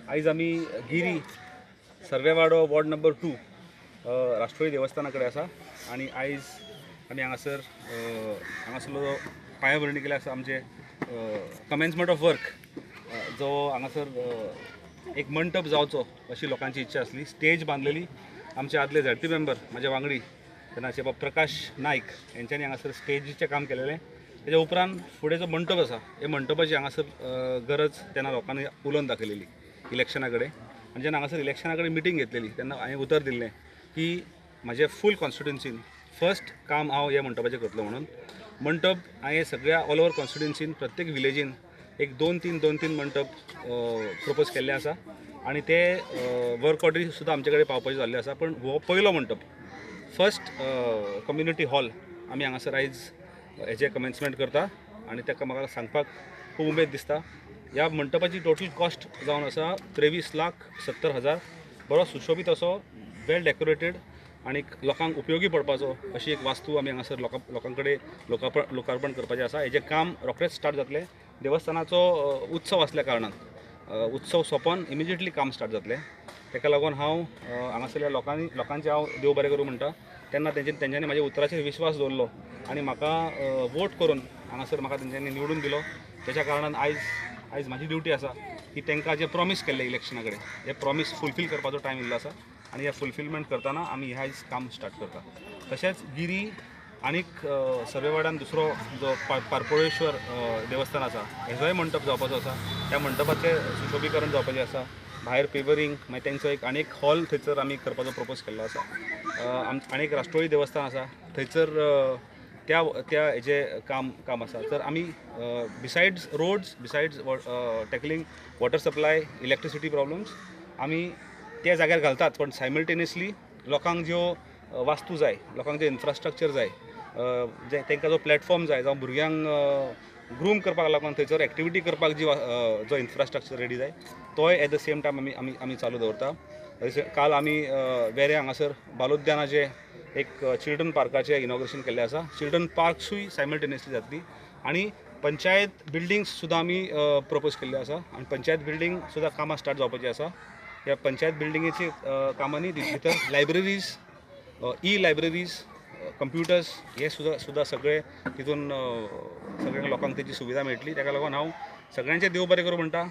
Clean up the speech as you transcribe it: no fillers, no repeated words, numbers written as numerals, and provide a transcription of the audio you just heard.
आयज आमी गिरी सर्वेवाडो ward number 2 राष्ट्रोळी देवस्थाना कडेन आसा आनी आयज आमी हांगासरलो जो पांयाभरणी केल्या आसा आमचे कमेन्समेंट ऑफ वर्क जो हांगासर एक मंटप जावचो अशी लोकांची इच्छा आसली। स्टेज बांदलेली आमचे आदले झडपी मेंबर म्हाजे वांगडी तेन्नाचे बाब प्रकाश नायक यांच्यानी हांगासर स्टेजीचें काम केलेलें। तेच्या उपरांत फुडें जो मंटप आसा हे मंटपाची हांगासर गरज तेन्ना लोकांनी उलोवन दाखयलेली इलेक्शना कडेन। आनी जेन्ना हांगासर इलेक्शना कडेन मिटींग घेतलेली तेन्ना हांवें उतर दिल्लें की म्हाजे फूल कॉन्स्टिट्युएन्सीन फर्स्ट काम हांव हे मंटपाचें करतलो म्हणून। मंटप हांवें सगळ्या ऑल ओवर कॉन्स्टिट्युएन्सीन प्रत्येक विलेजीन एक 2-3 मंटप प्रपोज केल्ले आसा आनी ते वर्क ऑर्डरी सुद्दां आमचे कडेन पावपाचे जाल्ले आसा। पण हो पयलो मंटप फर्स्ट कम्युनिटी हॉल आमी हांगासर आयज हेजे कमेन्समेंट करता आनी ताका म्हाका सांगपाक खूब उमेद दिसता। ह्या मंटपाची टोटल कॉस्ट जावन आसा 23,70,000। बरो सुशोभीत असो वेल डेकोरेटेड आनी लोकांक उपयोगी पडपाचो अशी एक वास्तू आमी हांगासर लोकां कडेन लोकार्पण करपाचें आसा। हेजें काम रोखडेंच स्टार्ट जातलें। देवस्थानाचो उत्सव आसल्या कारणान उत्सव सोंपोन इमिजिएटली काम स्टार्ट जातलें। ताका लागून हांव हांगासरल्या लोकांचे हांव देव बरें करूं म्हणटा। तेन्ना तेंच्यांनी म्हाज्या उतराचेर विश्वास दवरलो आनी म्हाका वोट करून हांगासर म्हाका तेंच्यांनी निवडून दिलो। तेच्या कारणान आयज म्हाजी ड्युटी आसा की तांकां जे प्रॉमीस केल्ले इलेक्शना कडेन हे प्रॉमीस फुलफील करपाचो टायम येयल्लो आसा आनी हे फुलफिलमेंट करतना आमी हे आयज काम स्टार्ट करता। तशेंच गिरी आनीक सर्वेवाड्यान दुसरो जो पारपोळेश्वर देवस्थान आसा हेजोय मंटप जावपाचो आसा। त्या मंटपाचें सुशोभीकरण जावपाचें आसा। भायर पेवरींग मागीर तेंचो एक आनीक हॉल थंयसर आमी करपाचो प्रपोज केल्लो आसा। आनीक राष्ट्रोळी देवस्थान आसा थंयसर त्या हेजे काम आसा। तर आमी besides roads besides tackling water supply electricity problems आमी त्या जाग्यार घालतात। पण सायमल्टेनियसली लोकांक ज्यो वास्तू जाय लोकांक जे इन्फ्रास्ट्रक्चर जाय जे तांकां जो प्लॅटफॉर्म जाय जावं भुरग्यांक ग्रूम करपाक लागून थंयसर एक्टिविटी करपाक जो इन्फ्रास्ट्रक्चर रेडी जाय तोय एट द सेम टायम आमी चालू दवरता। काल आमी वेरे हांगासर बालोद्यानाचे एक चिल्ड्रन पार्काचें इनॉग्रेशन केल्लें आसा। चिल्ड्रन पार्क्सूय सायमल्टेनियसली जातली आनी पंचायत बिल्डिंग्स सुद्दां आमी प्रपोज केल्ले आसा आनी पंचायत बिल्डिंग सुद्दां कामां स्टार्ट जावपाची आसा। ह्या पंचायत बिल्डिंगेची कामांनी भितर लायब्ररीज लायब्ररीज कंप्युटर्स हे सुद्दां सगळे तितून सगळ्या लोकांक तेची सुविधा मेळटली। ताका लागून हांव सगळ्यांचें देव बरें करूं म्हणटा।